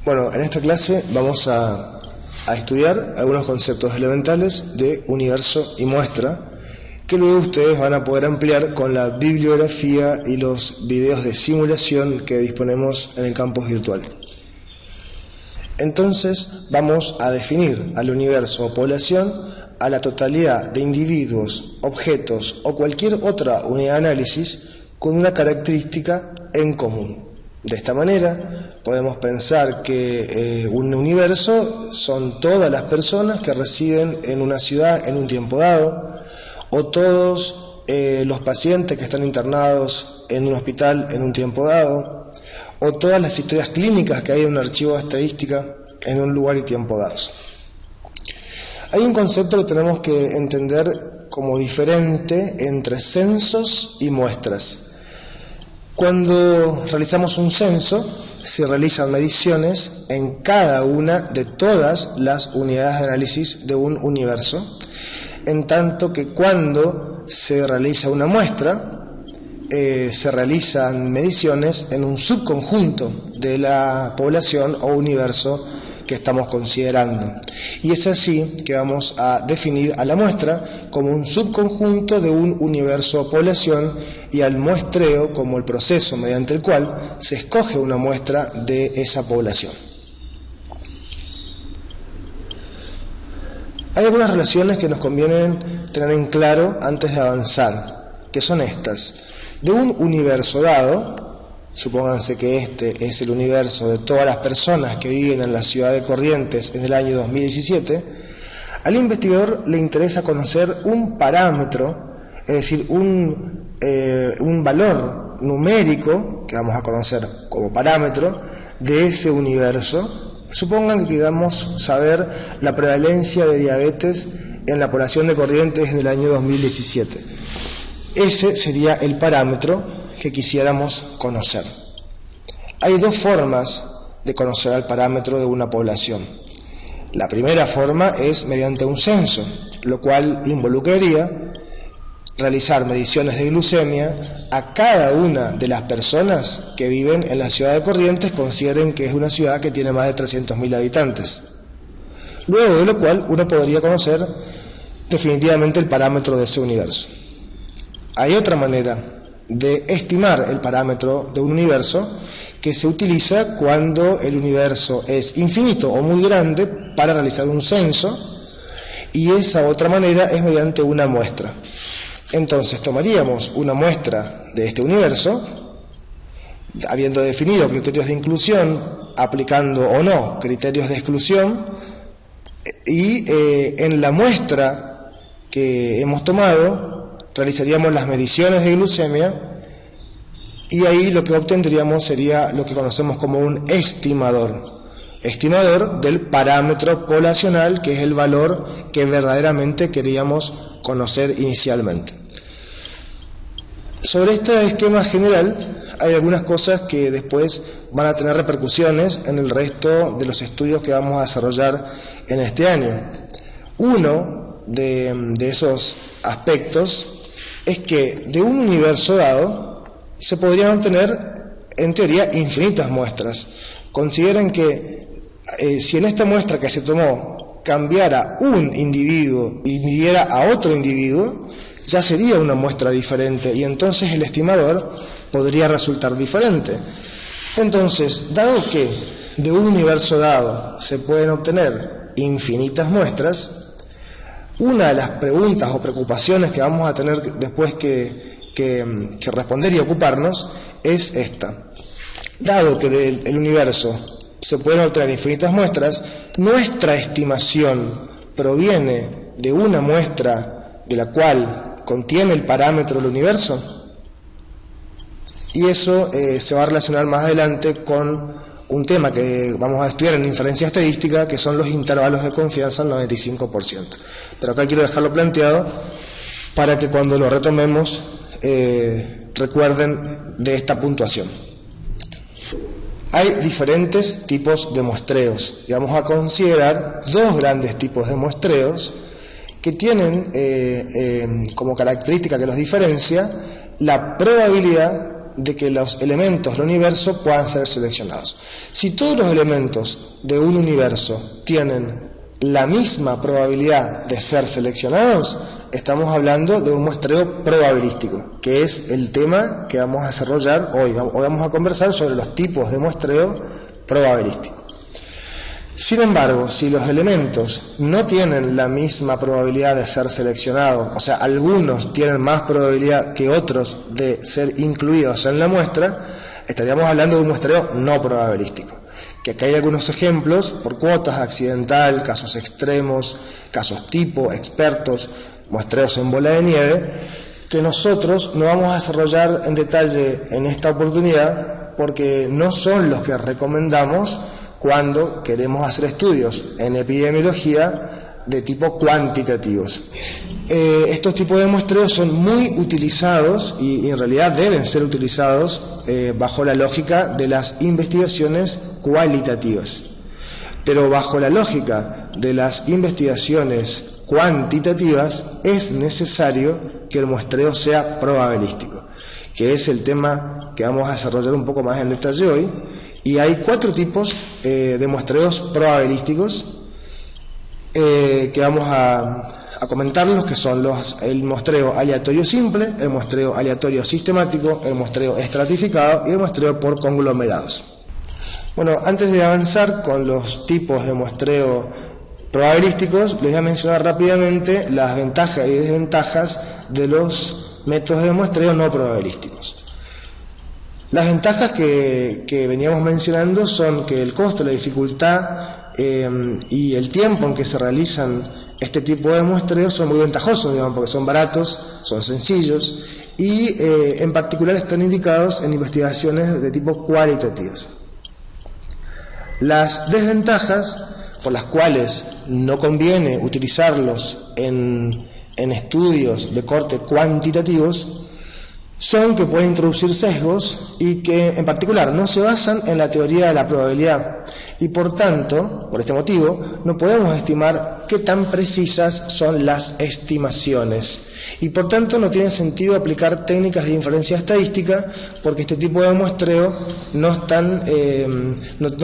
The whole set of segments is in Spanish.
Bueno, en esta clase vamos a estudiar algunos conceptos elementales de universo y muestra, que luego ustedes van a poder ampliar con la bibliografía y los videos de simulación que disponemos en el campus virtual. Entonces vamos a definir al universo o población a la totalidad de individuos, objetos o cualquier otra unidad de análisis con una característica en común. De esta manera podemos pensar que un universo son todas las personas que residen en una ciudad en un tiempo dado, o todos los pacientes que están internados en un hospital en un tiempo dado, o todas las historias clínicas que hay en un archivo de estadística en un lugar y tiempo dados. Hay un concepto que tenemos que entender como diferente entre censos y muestras. Cuando realizamos un censo, se realizan mediciones en cada una de todas las unidades de análisis de un universo, en tanto que cuando se realiza una muestra, se realizan mediciones en un subconjunto de la población o universo que estamos considerando. Y es así que vamos a definir a la muestra como un subconjunto de un universo o población, y al muestreo como el proceso mediante el cual se escoge una muestra de esa población. Hay algunas relaciones que nos conviene tener en claro antes de avanzar, que son estas. De un universo dado, supónganse que este es el universo de todas las personas que viven en la ciudad de Corrientes en el año 2017, al investigador le interesa conocer un parámetro, es decir, un valor numérico, que vamos a conocer como parámetro, de ese universo. Supongan que queramos saber la prevalencia de diabetes en la población de Corrientes en el año 2017. Ese sería el parámetro que quisiéramos conocer. Hay dos formas de conocer al parámetro de una población. La primera forma es mediante un censo, lo cual involucraría realizar mediciones de glucemia a cada una de las personas que viven en la ciudad de Corrientes, consideren que es una ciudad que tiene más de 300.000 habitantes. Luego de lo cual uno podría conocer definitivamente el parámetro de ese universo. Hay otra manera de estimar el parámetro de un universo que se utiliza cuando el universo es infinito o muy grande para realizar un censo, y esa otra manera es mediante una muestra. Entonces tomaríamos una muestra de este universo, habiendo definido criterios de inclusión, aplicando o no criterios de exclusión, y en la muestra que hemos tomado realizaríamos las mediciones de glucemia, y ahí lo que obtendríamos sería lo que conocemos como un estimador del parámetro poblacional, que es el valor que verdaderamente queríamos conocer inicialmente. Sobre este esquema general hay algunas cosas que después van a tener repercusiones en el resto de los estudios que vamos a desarrollar en este año. Uno de esos aspectos es que de un universo dado se podrían obtener, en teoría, infinitas muestras. Consideren que si en esta muestra que se tomó cambiara un individuo y midiera a otro individuo, ya sería una muestra diferente, y entonces el estimador podría resultar diferente. Entonces, dado que de un universo dado se pueden obtener infinitas muestras, una de las preguntas o preocupaciones que vamos a tener después que responder y ocuparnos es esta. Dado que del universo se pueden obtener infinitas muestras, nuestra estimación proviene de una muestra de la cual contiene el parámetro del universo, y eso se va a relacionar más adelante con un tema que vamos a estudiar en inferencia estadística, que son los intervalos de confianza al 95%. Pero acá quiero dejarlo planteado para que cuando lo retomemos recuerden de esta puntuación. Hay diferentes tipos de muestreos, y vamos a considerar dos grandes tipos de muestreos que tienen como característica que los diferencia la probabilidad de que los elementos del universo puedan ser seleccionados. Si todos los elementos de un universo tienen la misma probabilidad de ser seleccionados, estamos hablando de un muestreo probabilístico, que es el tema que vamos a desarrollar hoy. Hoy vamos a conversar sobre los tipos de muestreo probabilístico. Sin embargo, si los elementos no tienen la misma probabilidad de ser seleccionados, o sea, algunos tienen más probabilidad que otros de ser incluidos en la muestra, estaríamos hablando de un muestreo no probabilístico. Que acá hay algunos ejemplos por cuotas: accidental, casos extremos, casos tipo, expertos, muestreos en bola de nieve, que nosotros no vamos a desarrollar en detalle en esta oportunidad porque no son los que recomendamos cuando queremos hacer estudios en epidemiología de tipo cuantitativos. Estos tipos de muestreos son muy utilizados y en realidad deben ser utilizados bajo la lógica de las investigaciones cualitativas. Pero bajo la lógica de las investigaciones cuantitativas es necesario que el muestreo sea probabilístico, que es el tema que vamos a desarrollar un poco más en detalle hoy. Y hay 4 tipos de muestreos probabilísticos que vamos a comentarlos, que son el muestreo aleatorio simple, el muestreo aleatorio sistemático, el muestreo estratificado y el muestreo por conglomerados. Bueno, antes de avanzar con los tipos de muestreo probabilísticos, les voy a mencionar rápidamente las ventajas y desventajas de los métodos de muestreo no probabilísticos. Las ventajas que veníamos mencionando son que el costo, la dificultad y el tiempo en que se realizan este tipo de muestreos son muy ventajosos, digamos, porque son baratos, son sencillos y en particular están indicados en investigaciones de tipo cualitativas. Las desventajas por las cuales no conviene utilizarlos en estudios de corte cuantitativos son que pueden introducir sesgos y que en particular no se basan en la teoría de la probabilidad y por tanto, por este motivo, no podemos estimar qué tan precisas son las estimaciones y por tanto no tiene sentido aplicar técnicas de inferencia estadística porque este tipo de muestreo no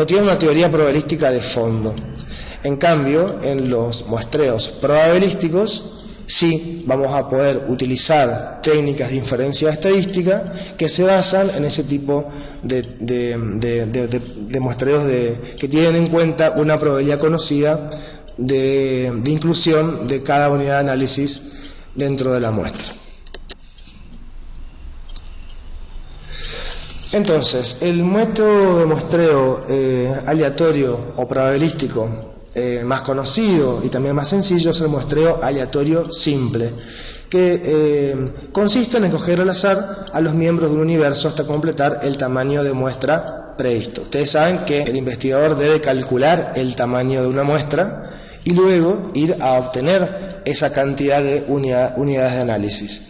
tiene una teoría probabilística de fondo. En cambio, en los muestreos probabilísticos sí vamos a poder utilizar técnicas de inferencia estadística que se basan en ese tipo de muestreos que tienen en cuenta una probabilidad conocida de inclusión de cada unidad de análisis dentro de la muestra. Entonces, el método de muestreo aleatorio o probabilístico más conocido y también más sencillo es el muestreo aleatorio simple, que consiste en escoger al azar a los miembros de un universo hasta completar el tamaño de muestra previsto. Ustedes saben que el investigador debe calcular el tamaño de una muestra y luego ir a obtener esa cantidad de unidades de análisis.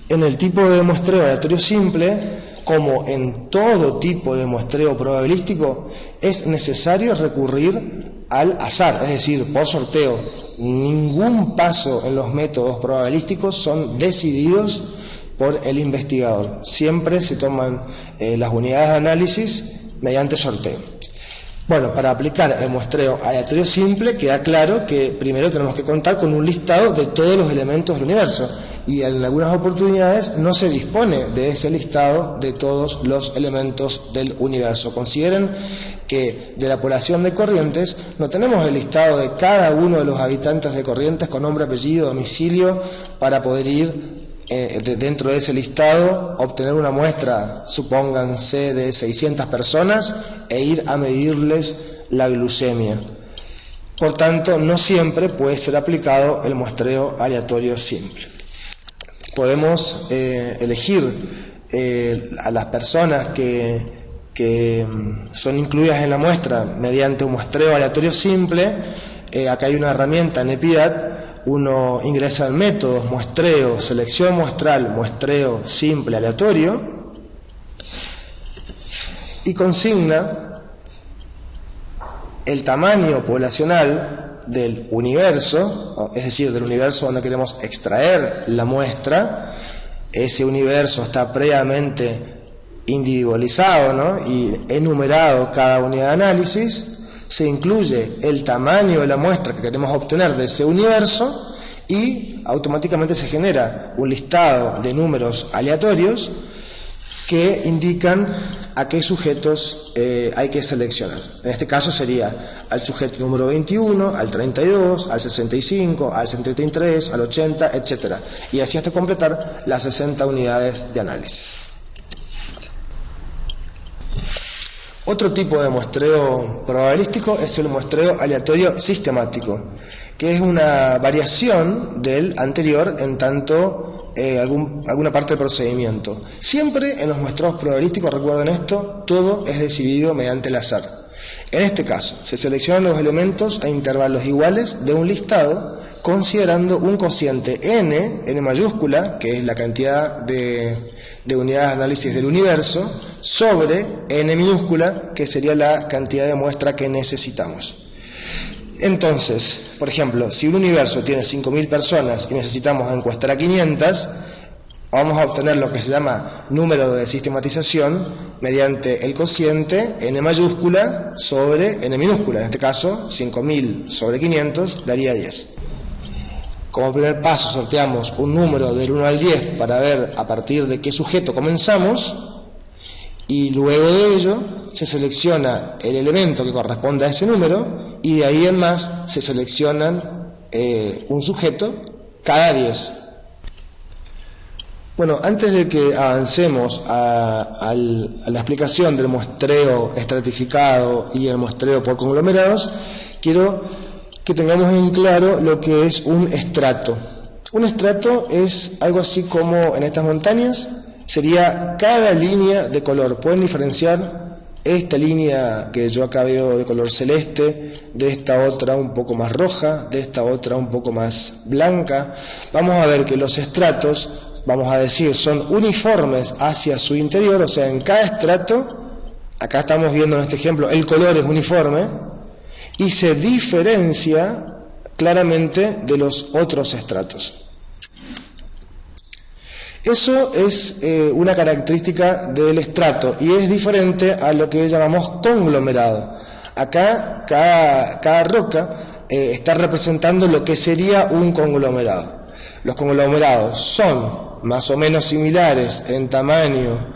En el tipo de muestreo aleatorio simple, como en todo tipo de muestreo probabilístico, es necesario recurrir al azar, es decir, por sorteo. Ningún paso en los métodos probabilísticos son decididos por el investigador. Siempre se toman las unidades de análisis mediante sorteo. Bueno, para aplicar el muestreo aleatorio simple queda claro que primero tenemos que contar con un listado de todos los elementos del universo y en algunas oportunidades no se dispone de ese listado de todos los elementos del universo. Consideren que de la población de Corrientes no tenemos el listado de cada uno de los habitantes de Corrientes con nombre, apellido, domicilio para poder ir dentro de ese listado, obtener una muestra, supónganse, de 600 personas e ir a medirles la glucemia. Por tanto, no siempre puede ser aplicado el muestreo aleatorio simple. Podemos elegir a las personas que son incluidas en la muestra mediante un muestreo aleatorio simple. Acá hay una herramienta en EPIDAT. Uno ingresa en métodos, muestreo, selección muestral, muestreo simple aleatorio y consigna el tamaño poblacional del universo, es decir, del universo donde queremos extraer la muestra. Ese universo está previamente individualizado, ¿no?, y enumerado cada unidad de análisis, se incluye el tamaño de la muestra que queremos obtener de ese universo y automáticamente se genera un listado de números aleatorios que indican a qué sujetos hay que seleccionar. En este caso sería al sujeto número 21, al 32, al 65, al 73, al 80, etc. Y así hasta completar las 60 unidades de análisis. Otro tipo de muestreo probabilístico es el muestreo aleatorio sistemático, que es una variación del anterior en tanto alguna parte del procedimiento. Siempre en los muestreos probabilísticos, recuerden esto, todo es decidido mediante el azar. En este caso, se seleccionan los elementos a intervalos iguales de un listado, considerando un cociente n mayúscula, que es la cantidad de unidades de análisis del universo, sobre n minúscula, que sería la cantidad de muestra que necesitamos. Entonces, por ejemplo, si un universo tiene 5.000 personas y necesitamos encuestar a 500, vamos a obtener lo que se llama número de sistematización mediante el cociente n mayúscula sobre n minúscula. En este caso, 5.000 sobre 500 daría 10. Como primer paso sorteamos un número del 1 al 10 para ver a partir de qué sujeto comenzamos, y luego de ello se selecciona el elemento que corresponde a ese número, y de ahí en más se seleccionan un sujeto cada 10. Bueno, antes de que avancemos a la explicación del muestreo estratificado y el muestreo por conglomerados, quiero que tengamos en claro lo que es un estrato. Un estrato es algo así como en estas montañas, sería cada línea de color. Pueden diferenciar esta línea que yo acá veo de color celeste, de esta otra un poco más roja, de esta otra un poco más blanca. Vamos a ver que los estratos, vamos a decir, son uniformes hacia su interior, o sea, en cada estrato, acá estamos viendo en este ejemplo, el color es uniforme, y se diferencia claramente de los otros estratos. Eso es una característica del estrato y es diferente a lo que llamamos conglomerado. Acá cada roca está representando lo que sería un conglomerado. Los conglomerados son más o menos similares en tamaño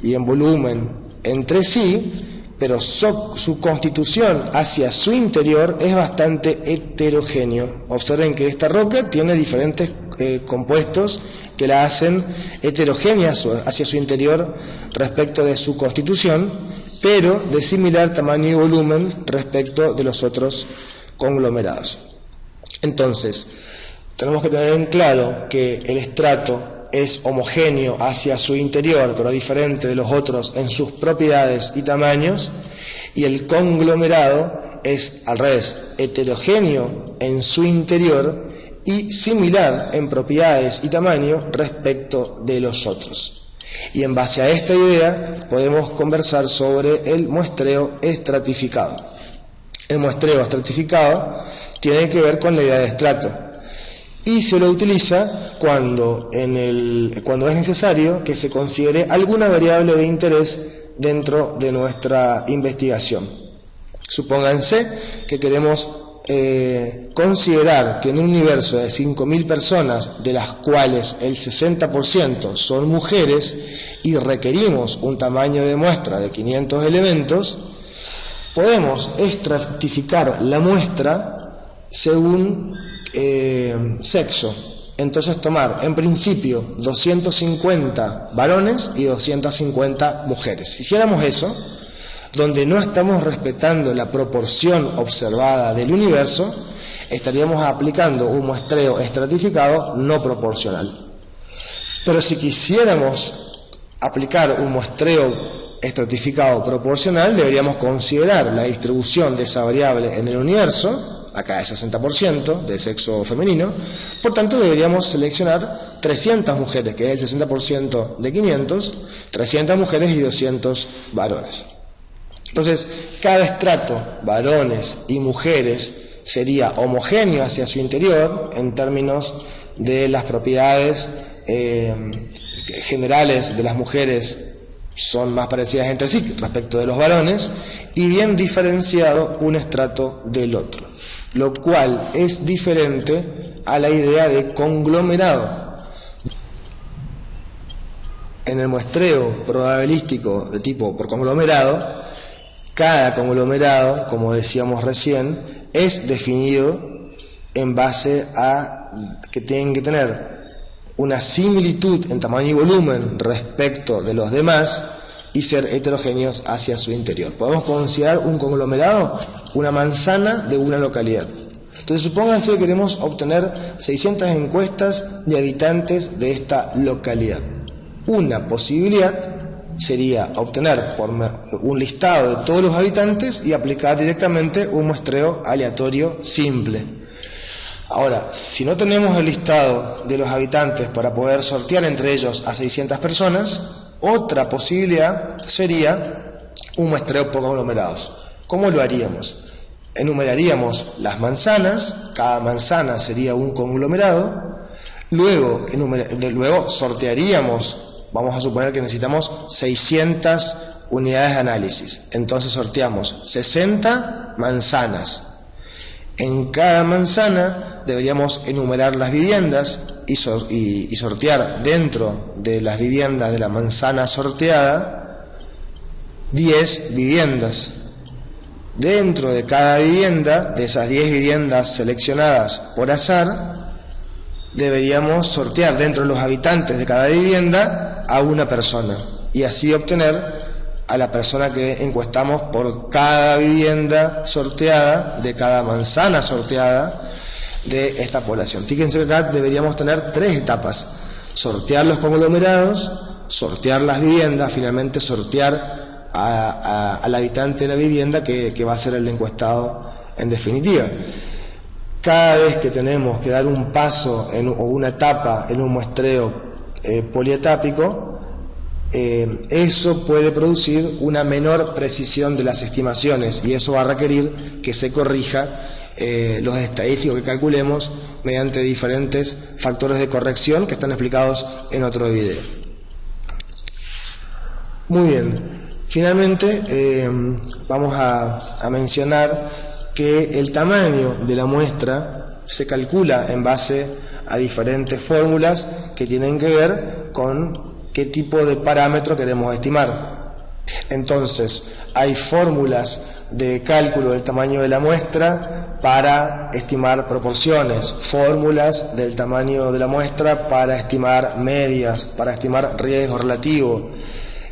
y en volumen entre sí, pero su constitución hacia su interior es bastante heterogéneo. Observen que esta roca tiene diferentes compuestos que la hacen heterogénea hacia su interior respecto de su constitución, pero de similar tamaño y volumen respecto de los otros conglomerados. Entonces, tenemos que tener en claro que el estrato es homogéneo hacia su interior, pero diferente de los otros en sus propiedades y tamaños, y el conglomerado es al revés, heterogéneo en su interior y similar en propiedades y tamaño respecto de los otros. Y en base a esta idea podemos conversar sobre el muestreo estratificado. El muestreo estratificado tiene que ver con la idea de estrato, y se lo utiliza cuando es necesario que se considere alguna variable de interés dentro de nuestra investigación. Supónganse que queremos considerar que en un universo de 5.000 personas, de las cuales el 60% son mujeres, y requerimos un tamaño de muestra de 500 elementos, podemos estratificar la muestra según sexo. Entonces tomar en principio 250 varones y 250 mujeres. Si hiciéramos eso, donde no estamos respetando la proporción observada del universo, estaríamos aplicando un muestreo estratificado no proporcional. Pero si quisiéramos aplicar un muestreo estratificado proporcional, deberíamos considerar la distribución de esa variable en el universo, acá es 60% de sexo femenino, por tanto deberíamos seleccionar 300 mujeres, que es el 60% de 500, 300 mujeres y 200 varones. Entonces, cada estrato, varones y mujeres, sería homogéneo hacia su interior en términos de las propiedades generales de las mujeres son más parecidas entre sí respecto de los varones, y bien diferenciado un estrato del otro, lo cual es diferente a la idea de conglomerado. En el muestreo probabilístico de tipo por conglomerado, cada conglomerado, como decíamos recién, es definido en base a que tienen que tener una similitud en tamaño y volumen respecto de los demás y ser heterogéneos hacia su interior. Podemos considerar un conglomerado una manzana de una localidad. Entonces, supónganse que queremos obtener 600 encuestas de habitantes de esta localidad. Una posibilidad sería obtener por un listado de todos los habitantes y aplicar directamente un muestreo aleatorio simple. Ahora, si no tenemos el listado de los habitantes para poder sortear entre ellos a 600 personas, otra posibilidad sería un muestreo por conglomerados. ¿Cómo lo haríamos? Enumeraríamos las manzanas, cada manzana sería un conglomerado, luego sortearíamos. Vamos a suponer que necesitamos 600 unidades de análisis. Entonces sorteamos 60 manzanas. En cada manzana deberíamos enumerar las viviendas y sortear dentro de las viviendas de la manzana sorteada 10 viviendas. Dentro de cada vivienda, de esas 10 viviendas seleccionadas por azar, deberíamos sortear dentro de los habitantes de cada vivienda a una persona y así obtener a la persona que encuestamos por cada vivienda sorteada, de cada manzana sorteada de esta población. Fíjense que acá deberíamos tener 3 etapas: sortear los conglomerados, sortear las viviendas, finalmente sortear al habitante de la vivienda que va a ser el encuestado en definitiva. Cada vez que tenemos que dar un paso o una etapa en un muestreo polietápico, eso puede producir una menor precisión de las estimaciones y eso va a requerir que se corrija los estadísticos que calculemos mediante diferentes factores de corrección que están explicados en otro video. Muy bien, finalmente vamos a mencionar que el tamaño de la muestra se calcula en base a diferentes fórmulas que tienen que ver con qué tipo de parámetro queremos estimar. Entonces, hay fórmulas de cálculo del tamaño de la muestra para estimar proporciones, fórmulas del tamaño de la muestra para estimar medias, para estimar riesgo relativo,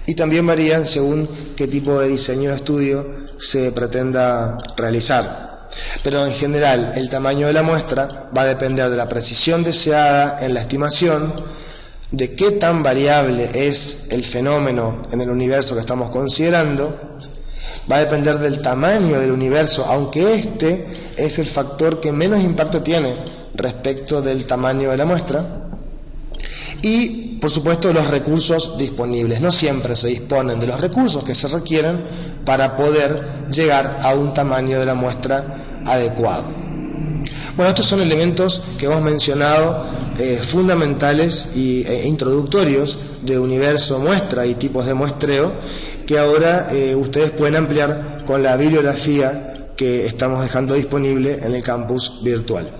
y también varían según qué tipo de diseño de estudio se pretenda realizar. Pero en general el tamaño de la muestra va a depender de la precisión deseada en la estimación, de qué tan variable es el fenómeno en el universo que estamos considerando, va a depender del tamaño del universo, aunque este es el factor que menos impacto tiene respecto del tamaño de la muestra, y por supuesto los recursos disponibles. No siempre se disponen de los recursos que se requieren para poder llegar a un tamaño de la muestra adecuado. Bueno, estos son elementos que hemos mencionado fundamentales e introductorios de universo muestra y tipos de muestreo, que ahora ustedes pueden ampliar con la bibliografía que estamos dejando disponible en el campus virtual.